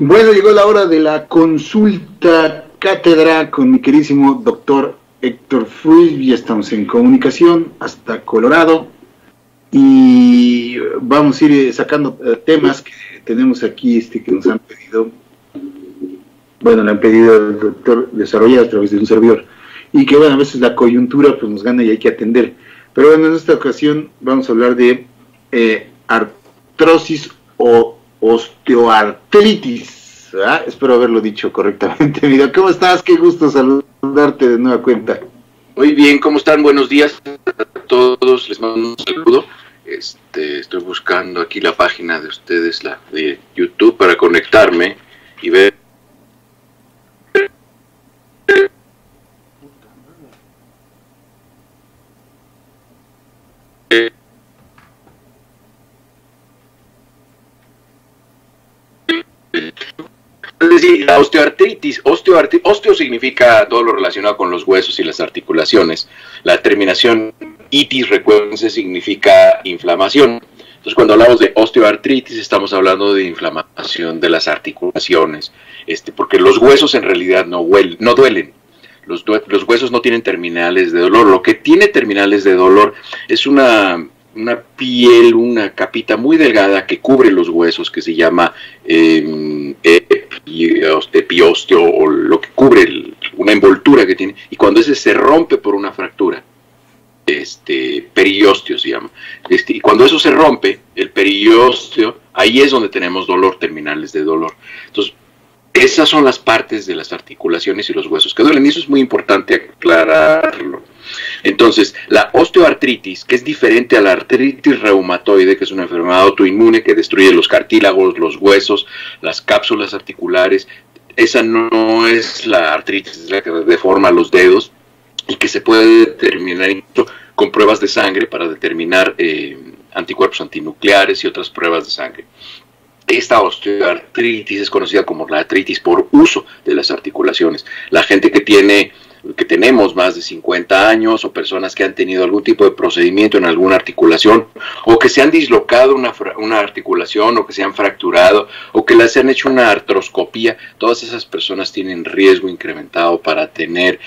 Bueno, llegó la hora de la consulta cátedra con mi queridísimo doctor Héctor Fruit. Ya estamos en comunicación hasta Colorado y vamos a ir sacando temas que tenemos aquí que nos han pedido. Bueno, le han pedido al doctor desarrollar a través de un servidor y que bueno, a veces la coyuntura pues nos gana y hay que atender. Pero bueno, en esta ocasión vamos a hablar de artrosis o osteoartritis. ¿Verdad? Espero haberlo dicho correctamente. Mira, ¿cómo estás? Qué gusto saludarte de nueva cuenta. Muy bien, ¿cómo están? Buenos días a todos. Les mando un saludo. Estoy buscando aquí la página de ustedes, la de YouTube, para conectarme y ver. Es decir, la osteoartritis, osteo significa todo lo relacionado con los huesos y las articulaciones. La terminación itis, recuerden, significa inflamación. Entonces, cuando hablamos de osteoartritis, estamos hablando de inflamación de las articulaciones, porque los huesos en realidad no duelen. Los huesos no tienen terminales de dolor. Lo que tiene terminales de dolor es una piel, una capita muy delgada que cubre los huesos, que se llama epiosteo, o lo que cubre una envoltura que tiene, y cuando ese se rompe por una fractura, periósteo se llama, y cuando eso se rompe, el periósteo, ahí es donde tenemos dolor, terminales de dolor. Entonces, esas son las partes de las articulaciones y los huesos que duelen, y eso es muy importante aclararlo. Entonces, la osteoartritis, que es diferente a la artritis reumatoide, que es una enfermedad autoinmune que destruye los cartílagos, los huesos, las cápsulas articulares, esa no es la artritis, es la que deforma los dedos y que se puede determinar con pruebas de sangre para determinar anticuerpos antinucleares y otras pruebas de sangre. Esta osteoartritis es conocida como la artritis por uso de las articulaciones. La gente que tenemos más de 50 años o personas que han tenido algún tipo de procedimiento en alguna articulación o que se han dislocado una articulación o que se han fracturado o que les han hecho una artroscopía, todas esas personas tienen riesgo incrementado para tener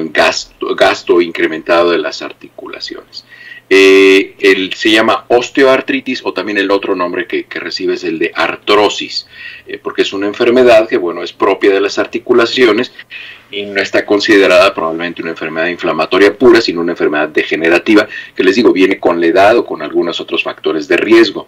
gasto incrementado de las articulaciones. Se llama osteoartritis, o también el otro nombre que recibe es el de artrosis, porque es una enfermedad que, bueno, es propia de las articulaciones y no está considerada probablemente una enfermedad inflamatoria pura, sino una enfermedad degenerativa, que les digo, viene con la edad o con algunos otros factores de riesgo.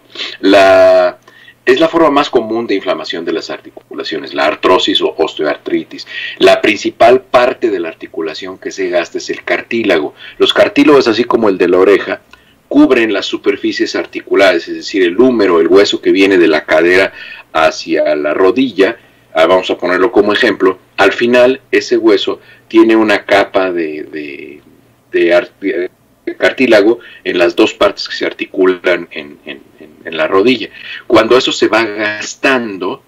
Es la forma más común de inflamación de las articulaciones, la artrosis o osteoartritis. La principal parte de la articulación que se gasta es el cartílago. Los cartílagos, así como el de la oreja, cubren las superficies articulares, es decir, el húmero, el hueso que viene de la cadera hacia la rodilla. Vamos a ponerlo como ejemplo. Al final, ese hueso tiene una capa de cartílago en las dos partes que se articulan en la rodilla. Cuando eso se va gastando,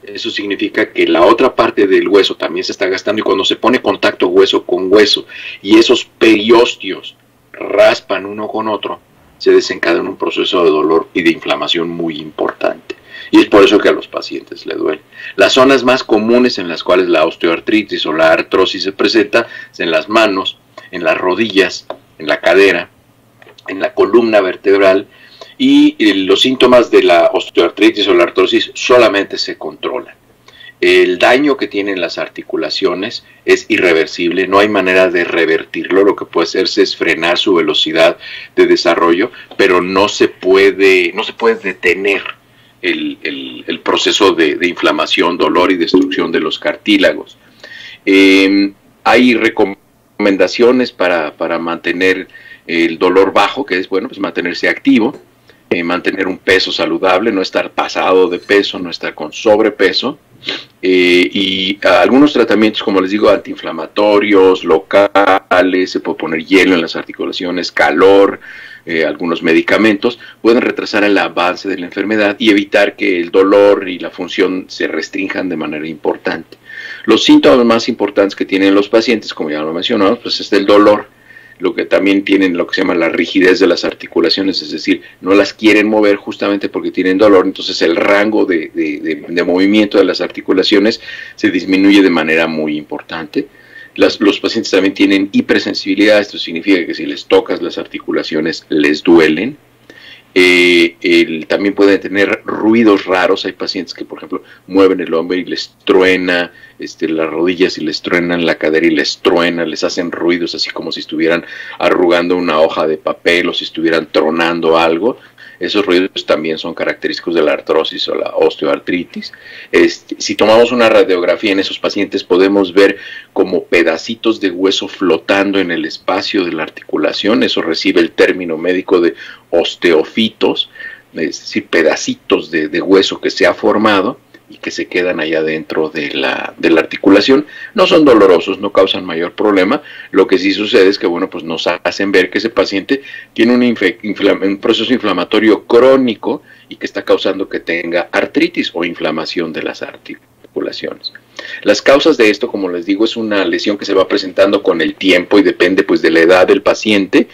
eso significa que la otra parte del hueso también se está gastando, y cuando se pone contacto hueso con hueso y esos periósteos raspan uno con otro, se desencadena un proceso de dolor y de inflamación muy importante. Y es por eso que a los pacientes le duele. Las zonas más comunes en las cuales la osteoartritis o la artrosis se presenta es en las manos, en las rodillas, en la cadera, en la columna vertebral, y los síntomas de la osteoartritis o la artrosis solamente se controlan. El daño que tienen las articulaciones es irreversible, no hay manera de revertirlo. Lo que puede hacerse es frenar su velocidad de desarrollo, pero no se puede detener el proceso de inflamación, dolor y destrucción de los cartílagos. Hay recomendaciones para mantener el dolor bajo, que es, bueno, pues mantenerse activo, mantener un peso saludable, no estar pasado de peso, no estar con sobrepeso, y algunos tratamientos, como les digo, antiinflamatorios, locales, se puede poner hielo en las articulaciones, calor, algunos medicamentos, pueden retrasar el avance de la enfermedad y evitar que el dolor y la función se restrinjan de manera importante. Los síntomas más importantes que tienen los pacientes, como ya lo mencionamos, pues es el dolor, lo que también tienen lo que se llama la rigidez de las articulaciones, es decir, no las quieren mover justamente porque tienen dolor, entonces el rango de movimiento de las articulaciones se disminuye de manera muy importante. Los pacientes también tienen hipersensibilidad, esto significa que si les tocas las articulaciones les duelen. También pueden tener ruidos raros. Hay pacientes que, por ejemplo, mueven el hombro y les truena las rodillas y les truenan la cadera y les truena, les hacen ruidos así como si estuvieran arrugando una hoja de papel o si estuvieran tronando algo. Esos ruidos también son característicos de la artrosis o la osteoartritis. Si tomamos una radiografía en esos pacientes podemos ver como pedacitos de hueso flotando en el espacio de la articulación. Eso recibe el término médico de osteofitos, es decir, pedacitos de hueso que se ha formado y que se quedan allá dentro de la articulación. No son dolorosos, no causan mayor problema. Lo que sí sucede es que, bueno, pues nos hacen ver que ese paciente tiene un proceso inflamatorio crónico y que está causando que tenga artritis o inflamación de las articulaciones. Las causas de esto, como les digo, es una lesión que se va presentando con el tiempo y depende pues de la edad del paciente.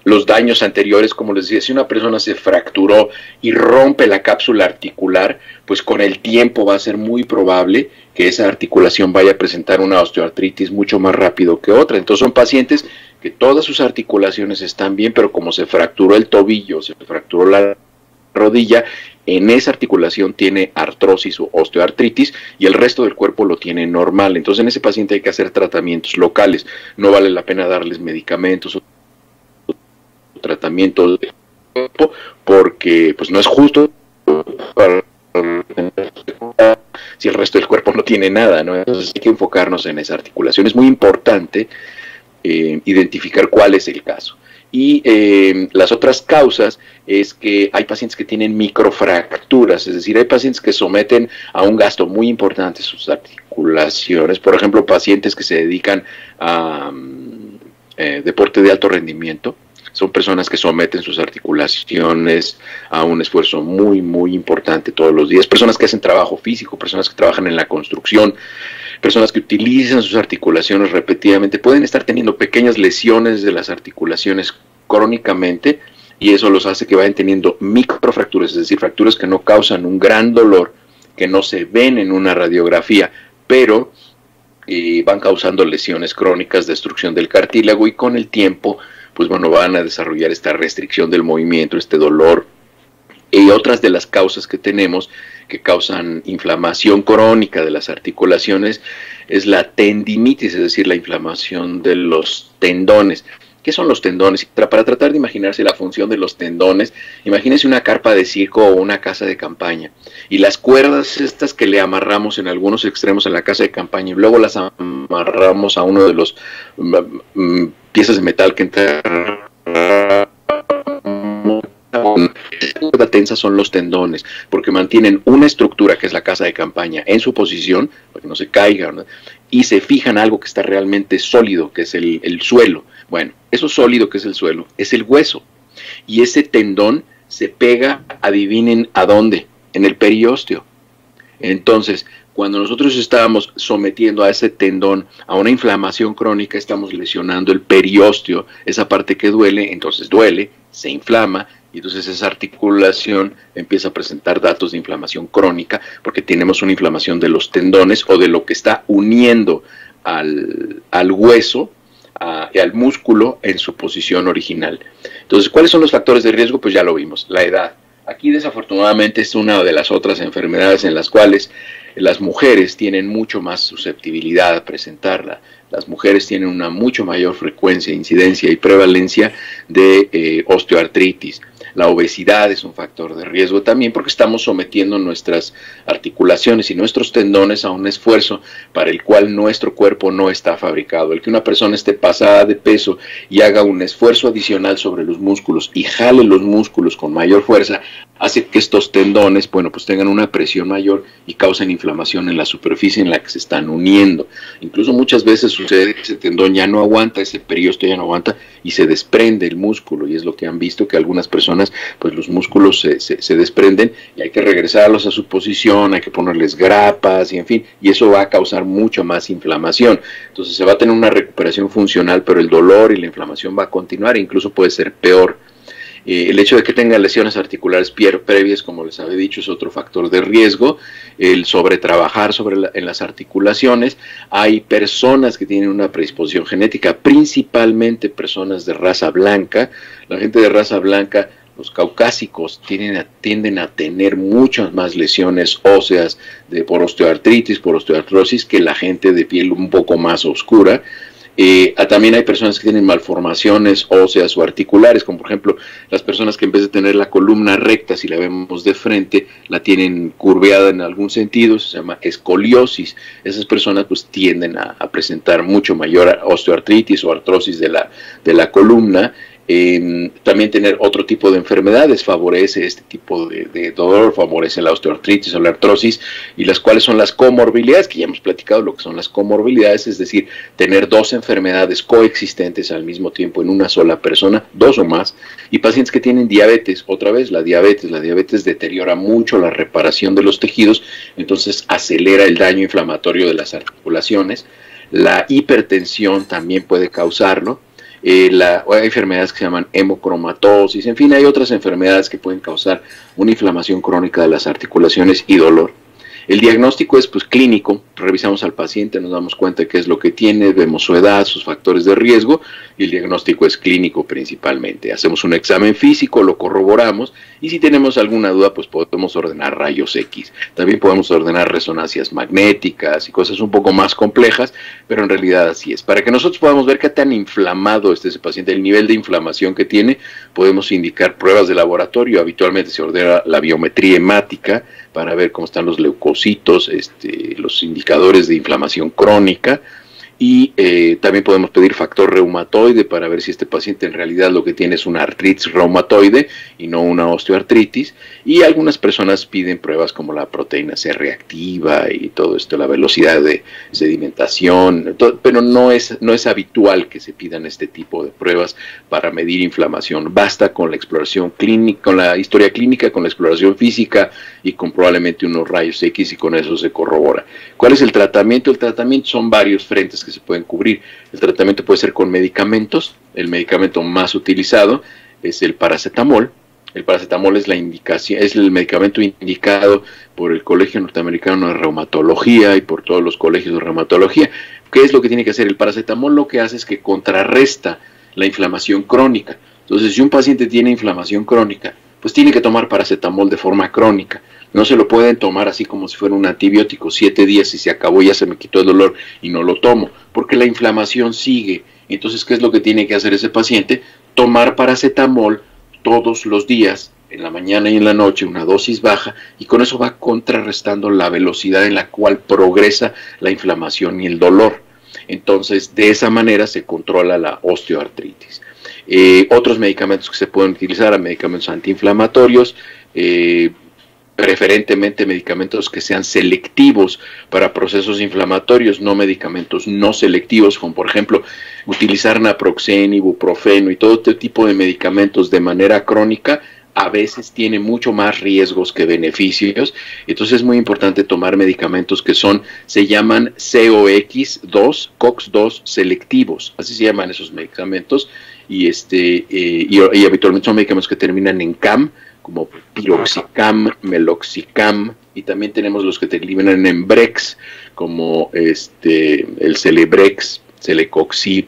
Los daños anteriores, como les decía, si una persona se fracturó y rompe la cápsula articular, pues con el tiempo va a ser muy probable que esa articulación vaya a presentar una osteoartritis mucho más rápido que otra. Entonces son pacientes que todas sus articulaciones están bien, pero como se fracturó el tobillo, se fracturó la rodilla, en esa articulación tiene artrosis o osteoartritis y el resto del cuerpo lo tiene normal. Entonces en ese paciente hay que hacer tratamientos locales, no vale la pena darles medicamentos o tratamiento de cuerpo porque pues no es justo para si el resto del cuerpo no tiene nada, ¿no? Entonces hay que enfocarnos en esa articulación. Es muy importante identificar cuál es el caso. Y las otras causas es que hay pacientes que tienen microfracturas, es decir, hay pacientes que someten a un gasto muy importante sus articulaciones. Por ejemplo, pacientes que se dedican a deporte de alto rendimiento. Son personas que someten sus articulaciones a un esfuerzo muy, muy importante todos los días. Personas que hacen trabajo físico, personas que trabajan en la construcción, personas que utilizan sus articulaciones repetidamente, pueden estar teniendo pequeñas lesiones de las articulaciones crónicamente y eso los hace que vayan teniendo microfracturas, es decir, fracturas que no causan un gran dolor, que no se ven en una radiografía, pero van causando lesiones crónicas, destrucción del cartílago y con el tiempo pues bueno, van a desarrollar esta restricción del movimiento, este dolor. Y otras de las causas que tenemos que causan inflamación crónica de las articulaciones es la tendinitis, es decir, la inflamación de los tendones. ¿Qué son los tendones? Para tratar de imaginarse la función de los tendones, imagínense una carpa de circo o una casa de campaña. Y las cuerdas estas que le amarramos en algunos extremos a la casa de campaña y luego las amarramos a uno de los piezas de metal que entra. La cuerda tensa son los tendones, porque mantienen una estructura que es la casa de campaña en su posición, para que no se caiga, ¿no? Y se fijan algo que está realmente sólido, que es el suelo. Bueno, eso sólido que es el suelo, es el hueso. Y ese tendón se pega, adivinen a dónde, en el periósteo. Entonces, cuando nosotros estábamos sometiendo a ese tendón a una inflamación crónica, estamos lesionando el periósteo, esa parte que duele, entonces duele, se inflama, y entonces esa articulación empieza a presentar datos de inflamación crónica, porque tenemos una inflamación de los tendones o de lo que está uniendo al hueso, y al músculo en su posición original. Entonces, ¿cuáles son los factores de riesgo? Pues ya lo vimos, la edad. Aquí desafortunadamente es una de las otras enfermedades en las cuales las mujeres tienen mucho más susceptibilidad a presentarla. Las mujeres tienen una mucho mayor frecuencia, incidencia y prevalencia de osteoartritis. La obesidad es un factor de riesgo también porque estamos sometiendo nuestras articulaciones y nuestros tendones a un esfuerzo para el cual nuestro cuerpo no está fabricado. El que una persona esté pasada de peso y haga un esfuerzo adicional sobre los músculos y jale los músculos con mayor fuerza, hace que estos tendones, bueno, pues tengan una presión mayor y causen inflamación en la superficie en la que se están uniendo. Incluso muchas veces sucede que ese tendón ya no aguanta, ese periósteo ya no aguanta y se desprende el músculo, y es lo que han visto, que algunas personas, pues los músculos se desprenden y hay que regresarlos a su posición, hay que ponerles grapas y en fin, y eso va a causar mucha más inflamación. Entonces se va a tener una recuperación funcional, pero el dolor y la inflamación va a continuar e incluso puede ser peor. El hecho de que tenga lesiones articulares previas, como les había dicho, es otro factor de riesgo. El sobretrabajar en las articulaciones. Hay personas que tienen una predisposición genética, principalmente personas de raza blanca. La gente de raza blanca, los caucásicos, tienden a tener muchas más lesiones óseas por osteoartritis, por osteoartrosis, que la gente de piel un poco más oscura. También hay personas que tienen malformaciones óseas o articulares, como por ejemplo las personas que en vez de tener la columna recta, si la vemos de frente, la tienen curveada en algún sentido, se llama escoliosis. Esas personas pues tienden a presentar mucho mayor osteoartritis o artrosis de la columna. También tener otro tipo de enfermedades favorece este tipo de dolor, favorece la osteoartritis o la artrosis, y las cuales son las comorbilidades, que ya hemos platicado lo que son las comorbilidades, es decir, tener dos enfermedades coexistentes al mismo tiempo en una sola persona, dos o más, y pacientes que tienen diabetes. Otra vez, la diabetes deteriora mucho la reparación de los tejidos, entonces acelera el daño inflamatorio de las articulaciones. La hipertensión también puede causarlo. Hay enfermedades que se llaman hemocromatosis, en fin, hay otras enfermedades que pueden causar una inflamación crónica de las articulaciones y dolor. El diagnóstico es pues clínico, revisamos al paciente, nos damos cuenta de qué es lo que tiene, vemos su edad, sus factores de riesgo, y el diagnóstico es clínico principalmente. Hacemos un examen físico, lo corroboramos, y si tenemos alguna duda pues podemos ordenar rayos X. También podemos ordenar resonancias magnéticas y cosas un poco más complejas, pero en realidad así es. Para que nosotros podamos ver qué tan inflamado está ese paciente, el nivel de inflamación que tiene, podemos indicar pruebas de laboratorio. Habitualmente se ordena la biometría hemática para ver cómo están los leucocitos, los indicadores de inflamación crónica, y también podemos pedir factor reumatoide para ver si este paciente en realidad lo que tiene es una artritis reumatoide y no una osteoartritis, y algunas personas piden pruebas como la proteína C reactiva y todo esto, la velocidad de sedimentación, pero no es habitual que se pidan este tipo de pruebas para medir inflamación. Basta con la exploración clínica, con la historia clínica, con la exploración física y con probablemente unos rayos X, y con eso se corrobora. ¿Cuál es el tratamiento? El tratamiento son varios frentes que se pueden cubrir. El tratamiento puede ser con medicamentos. El medicamento más utilizado es el paracetamol. El paracetamol es el medicamento indicado por el Colegio Norteamericano de Reumatología y por todos los colegios de reumatología. ¿Qué es lo que tiene que hacer? El paracetamol lo que hace es que contrarresta la inflamación crónica. Entonces, si un paciente tiene inflamación crónica, pues tiene que tomar paracetamol de forma crónica. No se lo pueden tomar así como si fuera un antibiótico, 7 días y se acabó, ya se me quitó el dolor y no lo tomo, porque la inflamación sigue. Entonces, ¿qué es lo que tiene que hacer ese paciente? Tomar paracetamol todos los días, en la mañana y en la noche, una dosis baja, y con eso va contrarrestando la velocidad en la cual progresa la inflamación y el dolor. Entonces, de esa manera se controla la osteoartritis. Otros medicamentos que se pueden utilizar, medicamentos antiinflamatorios, preferentemente medicamentos que sean selectivos para procesos inflamatorios, no medicamentos no selectivos, como por ejemplo utilizar naproxeno, ibuprofeno y todo este tipo de medicamentos de manera crónica. A veces tiene mucho más riesgos que beneficios. Entonces es muy importante tomar medicamentos que se llaman COX-2 selectivos, así se llaman esos medicamentos, y habitualmente son medicamentos que terminan en CAM, como piroxicam, meloxicam, y también tenemos los que terminan en Brex, como el Celebrex, Celecoxib,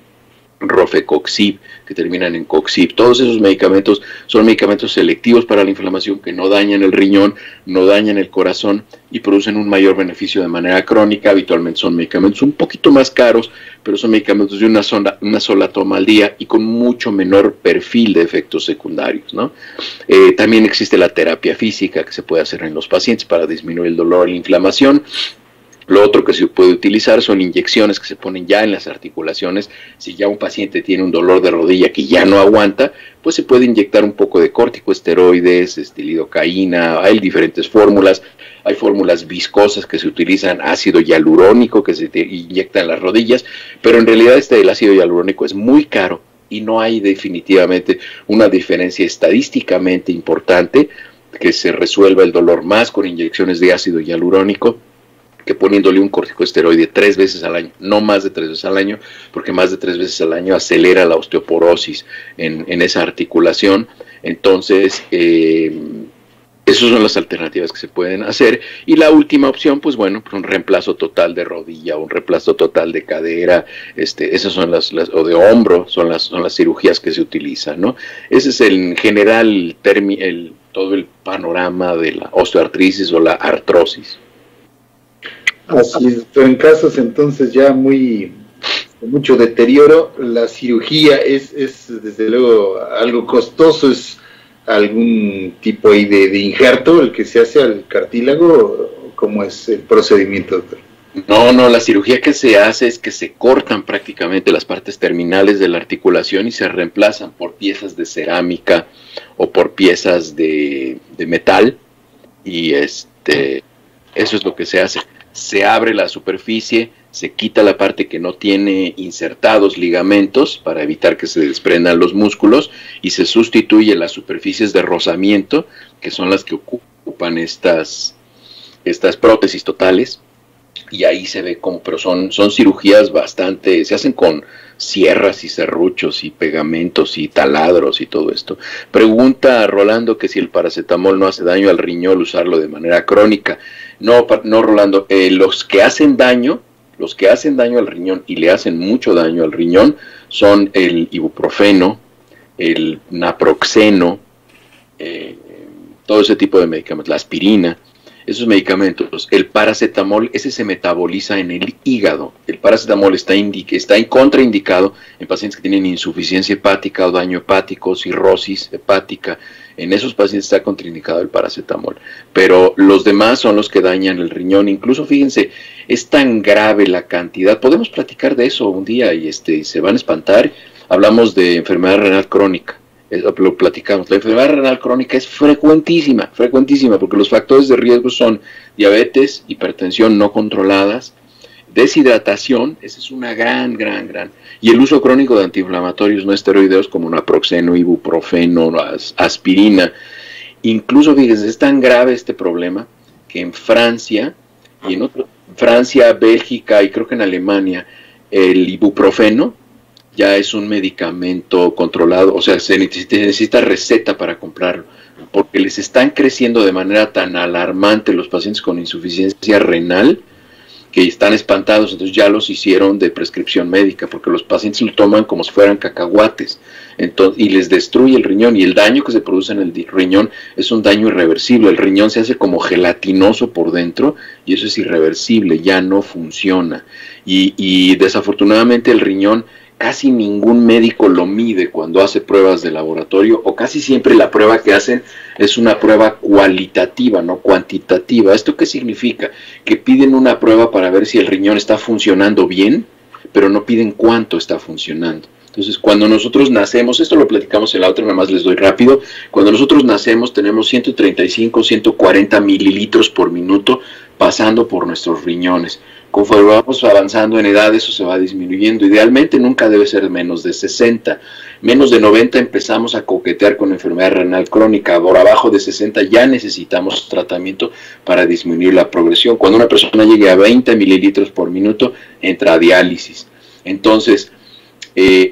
Rofecoxib, que terminan en Coxib. Todos esos medicamentos son medicamentos selectivos para la inflamación, que no dañan el riñón, no dañan el corazón y producen un mayor beneficio de manera crónica. Habitualmente son medicamentos un poquito más caros, pero son medicamentos de una sola toma al día y con mucho menor perfil de efectos secundarios, ¿no? También existe la terapia física que se puede hacer en los pacientes para disminuir el dolor y la inflamación. Lo otro que se puede utilizar son inyecciones que se ponen ya en las articulaciones. Si ya un paciente tiene un dolor de rodilla que ya no aguanta, pues se puede inyectar un poco de corticosteroides, lidocaína, hay diferentes fórmulas. Hay fórmulas viscosas que se utilizan, ácido hialurónico que se inyecta en las rodillas, pero en realidad el ácido hialurónico es muy caro y no hay definitivamente una diferencia estadísticamente importante que se resuelva el dolor más con inyecciones de ácido hialurónico que poniéndole un corticosteroide 3 veces al año, no más de 3 veces al año, porque más de 3 veces al año acelera la osteoporosis en esa articulación. Entonces, esas son las alternativas que se pueden hacer. Y la última opción, pues bueno, pues un reemplazo total de rodilla, un reemplazo total de cadera, esas son o de hombro, son las cirugías que se utilizan, ¿no? Ese es en general todo el panorama de la osteoartritis o la artrosis. Así es, pero en casos entonces ya mucho deterioro, la cirugía es desde luego algo costoso, es algún tipo ahí de injerto el que se hace al cartílago, ¿cómo es el procedimiento, doctor? No, la cirugía que se hace es que se cortan prácticamente las partes terminales de la articulación y se reemplazan por piezas de cerámica o por piezas de metal, y eso es lo que se hace. Se abre la superficie, se quita la parte que no tiene insertados ligamentos para evitar que se desprendan los músculos y se sustituye las superficies de rozamiento, que son las que ocupan estas prótesis totales, y ahí se ve como, pero son cirugías bastante, se hacen con sierras y serruchos y pegamentos y taladros y todo esto. Pregunta a Rolando que si el paracetamol no hace daño al riñón usarlo de manera crónica. No, Rolando, los que hacen daño al riñón y le hacen mucho daño al riñón son el ibuprofeno, el naproxeno, todo ese tipo de medicamentos, la aspirina, esos medicamentos. El paracetamol, ese se metaboliza en el hígado. El paracetamol está contraindicado en pacientes que tienen insuficiencia hepática o daño hepático, cirrosis hepática. En esos pacientes está contraindicado el paracetamol, pero los demás son los que dañan el riñón. Incluso, fíjense, es tan grave la cantidad, podemos platicar de eso un día y se van a espantar. Hablamos de enfermedad renal crónica, lo platicamos. La enfermedad renal crónica es frecuentísima, porque los factores de riesgo son diabetes, hipertensión no controladas, deshidratación, esa es una gran, y el uso crónico de antiinflamatorios no esteroideos como naproxeno, ibuprofeno, aspirina. Incluso, fíjense, es tan grave este problema que en Francia, Francia, Bélgica y creo que en Alemania, el ibuprofeno ya es un medicamento controlado, o sea, se necesita receta para comprarlo, porque les están creciendo de manera tan alarmante los pacientes con insuficiencia renal, que están espantados. Entonces ya los hicieron de prescripción médica, porque los pacientes lo toman como si fueran cacahuates, y les destruye el riñón, y el daño que se produce en el riñón es un daño irreversible. El riñón se hace como gelatinoso por dentro, y eso es irreversible, ya no funciona, y desafortunadamente el riñón casi ningún médico lo mide cuando hace pruebas de laboratorio, o casi siempre la prueba que hacen es una prueba cualitativa, no cuantitativa. ¿Esto qué significa? Que piden una prueba para ver si el riñón está funcionando bien, pero no piden cuánto está funcionando. Entonces, cuando nosotros nacemos, esto lo platicamos en la otra, nada más les doy rápido, cuando nosotros nacemos tenemos 135, 140 mililitros por minuto pasando por nuestros riñones. Conforme vamos avanzando en edad, eso se va disminuyendo. Idealmente nunca debe ser menos de 60. Menos de 90 empezamos a coquetear con enfermedad renal crónica. Por abajo de 60 ya necesitamos tratamiento para disminuir la progresión. Cuando una persona llegue a 20 mililitros por minuto, entra a diálisis. Entonces,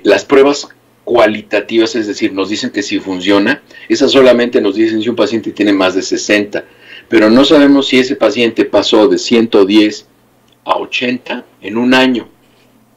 las pruebas cualitativas, es decir, nos dicen que si funciona, esas solamente nos dicen si un paciente tiene más de 60, pero no sabemos si ese paciente pasó de 110 a 80 en un año,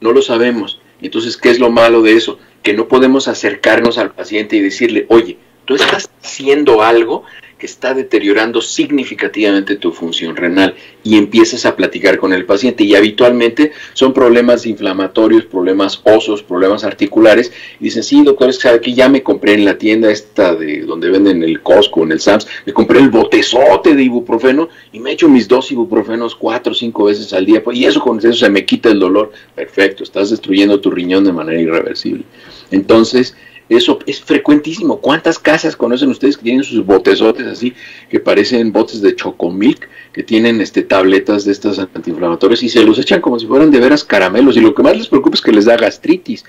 no lo sabemos. Entonces, ¿qué es lo malo de eso? Que no podemos acercarnos al paciente y decirle, oye, tú estás haciendo algo que está deteriorando significativamente tu función renal, y empiezas a platicar con el paciente, y habitualmente son problemas inflamatorios, problemas óseos, problemas articulares, y dicen, sí, doctor, es que sabe que ya me compré en la tienda esta de donde venden el Costco, en el Sam's, me compré el botezote de ibuprofeno y me echo mis 2 ibuprofenos 4 o 5 veces al día, y eso con eso se me quita el dolor. Perfecto, estás destruyendo tu riñón de manera irreversible. Entonces, eso es frecuentísimo. ¿Cuántas casas conocen ustedes que tienen sus botezotes así, que parecen botes de Chocomilk, que tienen tabletas de estas antiinflamatorias y se los echan como si fueran de veras caramelos? Y lo que más les preocupa es que les da gastritis.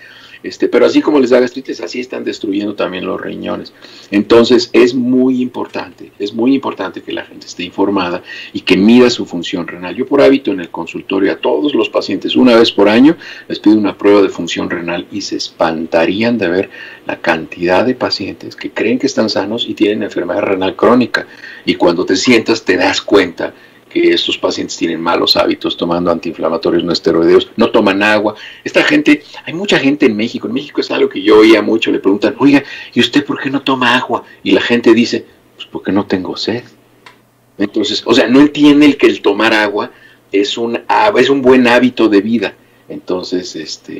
Pero así como les da gastritis, así están destruyendo también los riñones. Entonces es muy importante que la gente esté informada y que mida su función renal. Yo por hábito en el consultorio a todos los pacientes, una vez por año, les pido una prueba de función renal, y se espantarían de ver la cantidad de pacientes que creen que están sanos y tienen enfermedad renal crónica. Y cuando te sientas te das cuenta que estos pacientes tienen malos hábitos tomando antiinflamatorios no esteroideos, no toman agua. Esta gente, hay mucha gente en México es algo que yo oía mucho, le preguntan, oiga, ¿y usted por qué no toma agua? Y la gente dice, pues porque no tengo sed. Entonces, o sea, no entienden que el tomar agua es un buen hábito de vida. Entonces,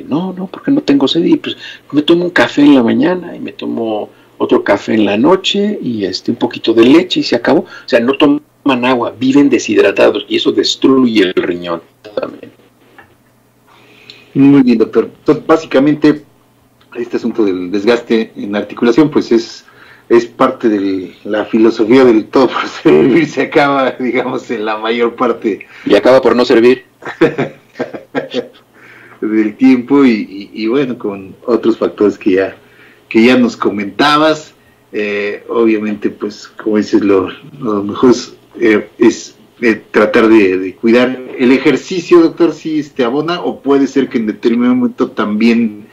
no, porque no tengo sed, y pues me tomo un café en la mañana y me tomo otro café en la noche y un poquito de leche y se acabó. O sea, no toman agua, viven deshidratados, y eso destruye el riñón también. Muy bien, doctor. Entonces, básicamente, este asunto del desgaste en articulación, pues es parte de la filosofía del todo por servir, se acaba, digamos, en la mayor parte. Y acaba por no servir. Del tiempo, y bueno, con otros factores que ya nos comentabas. Obviamente, pues, como dices, lo mejor es tratar de cuidar el ejercicio, doctor, si abona, o puede ser que en determinado momento también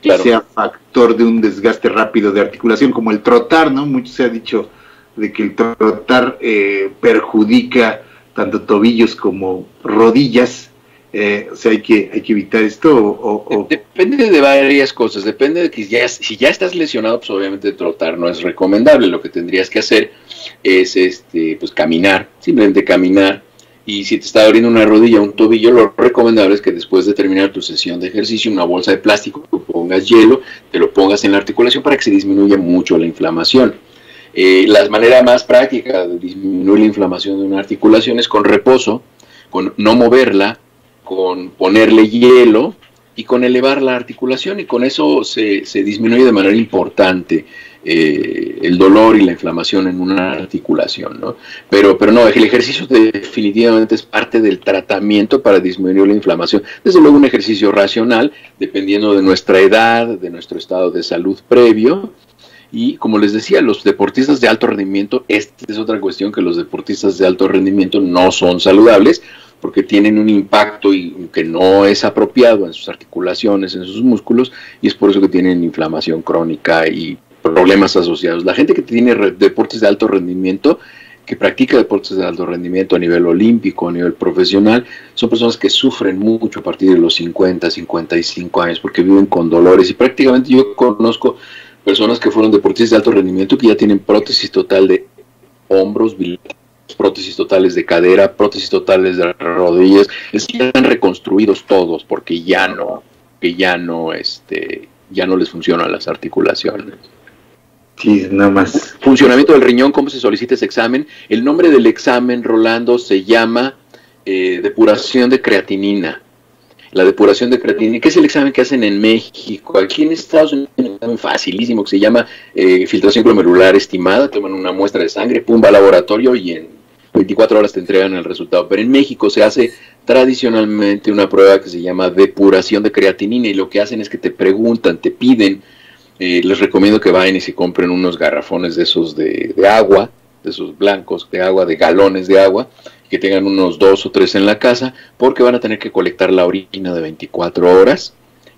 sea factor de un desgaste rápido de articulación, como el trotar, ¿no? Mucho se ha dicho de que el trotar perjudica tanto tobillos como rodillas. O sea, hay que evitar esto. Depende de varias cosas. Depende de que si ya estás lesionado, pues obviamente trotar no es recomendable. Lo que tendrías que hacer es pues caminar, simplemente caminar. Y si te está doliendo una rodilla o un tobillo, lo recomendable es que después de terminar tu sesión de ejercicio, una bolsa de plástico, pongas hielo, te lo pongas en la articulación para que se disminuya mucho la inflamación. La manera más práctica de disminuir la inflamación de una articulación es con reposo, con no moverla, con ponerle hielo y con elevar la articulación, y con eso se disminuye de manera importante el dolor y la inflamación en una articulación, ¿no? Pero no, el ejercicio definitivamente es parte del tratamiento para disminuir la inflamación. Desde luego un ejercicio racional, dependiendo de nuestra edad, de nuestro estado de salud previo. Y como les decía, los deportistas de alto rendimiento, esta es otra cuestión, que los deportistas de alto rendimiento no son saludables, porque tienen un impacto que no es apropiado en sus articulaciones, en sus músculos, y es por eso que tienen inflamación crónica y problemas asociados. La gente que tiene deportes de alto rendimiento, que practica deportes de alto rendimiento a nivel olímpico, a nivel profesional, son personas que sufren mucho a partir de los 50, 55 años, porque viven con dolores, y prácticamente yo conozco personas que fueron deportistas de alto rendimiento que ya tienen prótesis total de hombros, prótesis totales de cadera, prótesis totales de rodillas, están reconstruidos todos porque ya no les funcionan las articulaciones. Sí, nada más. Funcionamiento del riñón, ¿cómo se solicita ese examen? El nombre del examen, Rolando, se llama depuración de creatinina. La depuración de creatinina, que es el examen que hacen en México. Aquí en Estados Unidos hay un examen facilísimo que se llama filtración glomerular estimada. Toman una muestra de sangre, pum, va al laboratorio y en 24 horas te entregan el resultado. Pero en México se hace tradicionalmente una prueba que se llama depuración de creatinina, y lo que hacen es que te preguntan, te piden, les recomiendo que vayan y se compren unos garrafones de esos de agua, de esos blancos de agua, de galones de agua, que tengan unos 2 o 3 en la casa, porque van a tener que colectar la orina de 24 horas,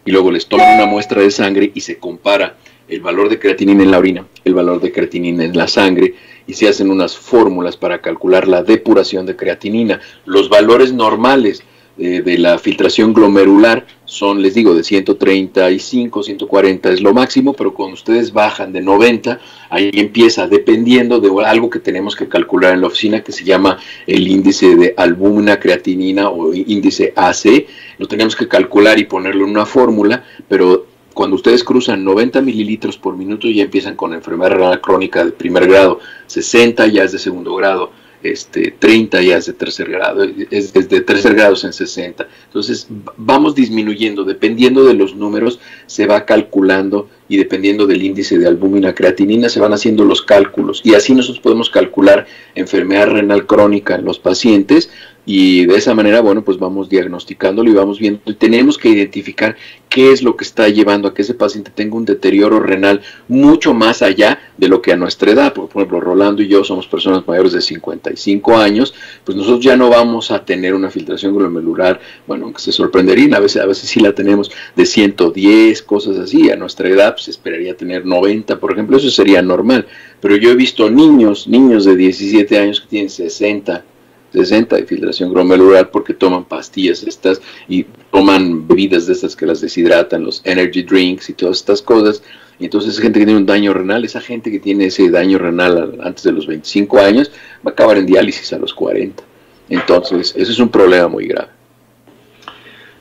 y luego les toman una muestra de sangre y se compara el valor de creatinina en la orina, el valor de creatinina en la sangre, y se hacen unas fórmulas para calcular la depuración de creatinina. Los valores normales de la filtración glomerular son, les digo, de 135, 140 es lo máximo, pero cuando ustedes bajan de 90, ahí empieza, dependiendo de algo que tenemos que calcular en la oficina, que se llama el índice de albúmina creatinina o índice AC, lo tenemos que calcular y ponerlo en una fórmula, pero cuando ustedes cruzan 90 mililitros por minuto ya empiezan con enfermedad renal crónica de primer grado, 60 ya es de segundo grado, 30 ya es de tercer grado, es de tercer grado en 60. Entonces vamos disminuyendo, dependiendo de los números se va calculando y dependiendo del índice de albúmina creatinina se van haciendo los cálculos y así nosotros podemos calcular enfermedad renal crónica en los pacientes y de esa manera, bueno, pues vamos diagnosticándolo y vamos viendo y tenemos que identificar qué es lo que está llevando a que ese paciente tenga un deterioro renal mucho más allá de lo que a nuestra edad. Por ejemplo, Rolando y yo somos personas mayores de 55 años, pues nosotros ya no vamos a tener una filtración glomerular, bueno, aunque se sorprenderían, a veces sí la tenemos de 110, cosas así, a nuestra edad pues esperaría tener 90, por ejemplo, eso sería normal, pero yo he visto niños de 17 años que tienen 60 de filtración glomerular porque toman pastillas estas y toman bebidas de estas que las deshidratan, los energy drinks y todas estas cosas, y entonces gente que tiene un daño renal, esa gente que tiene ese daño renal antes de los 25 años va a acabar en diálisis a los 40, entonces eso es un problema muy grave.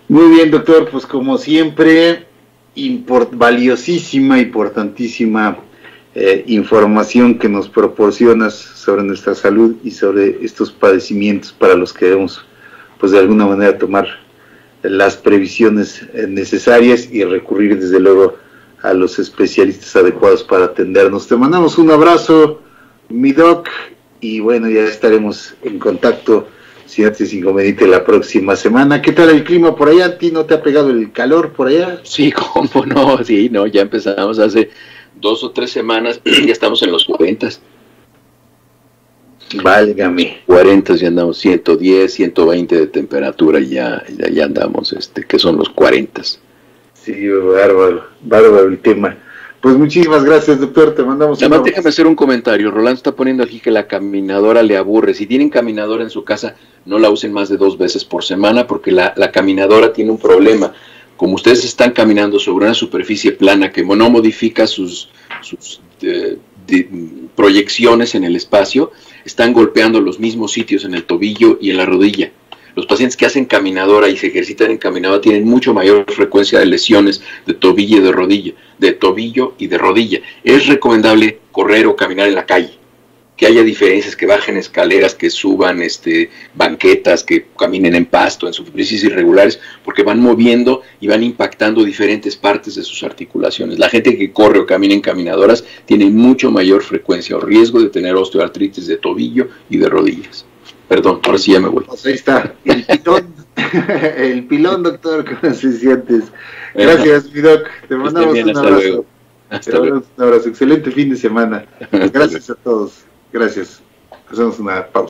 Muy bien, doctor, pues como siempre, valiosísima, importantísima información que nos proporcionas sobre nuestra salud y sobre estos padecimientos para los que debemos, pues de alguna manera tomar las previsiones necesarias y recurrir desde luego a los especialistas adecuados para atendernos. Te mandamos un abrazo, mi doc, y bueno, ya estaremos en contacto si no te es inconveniente la próxima semana. ¿Qué tal el clima por allá? ¿A ti no te ha pegado el calor por allá? Sí, cómo no, sí, no, ya empezamos hace 2 o 3 semanas, ya estamos en los 40. Válgame. 40 ya andamos 110, 120 de temperatura, ya andamos, que son los 40. Sí, bárbaro el tema. Pues muchísimas gracias, doctor, te mandamos Además, déjame hacer un comentario. Rolando está poniendo aquí que la caminadora le aburre. Si tienen caminadora en su casa, no la usen más de 2 veces por semana, porque la caminadora tiene un problema. Como ustedes están caminando sobre una superficie plana que no modifica sus proyecciones en el espacio, están golpeando los mismos sitios en el tobillo y en la rodilla. Los pacientes que hacen caminadora y se ejercitan en caminadora tienen mucho mayor frecuencia de lesiones de tobillo y de rodilla. Es recomendable correr o caminar en la calle, que haya diferencias, que bajen escaleras, que suban banquetas, que caminen en pasto, en superficies irregulares, porque van moviendo y van impactando diferentes partes de sus articulaciones. La gente que corre o camina en caminadoras tiene mucho mayor frecuencia o riesgo de tener osteoartritis de tobillo y de rodillas. Perdón, ahora sí ya me voy. Pues ahí está, el pilón, doctor, ¿cómo se sientes? Gracias, mi doc, te mandamos un abrazo. Hasta luego. Un abrazo, excelente fin de semana. Gracias a todos, gracias. Hacemos una pausa.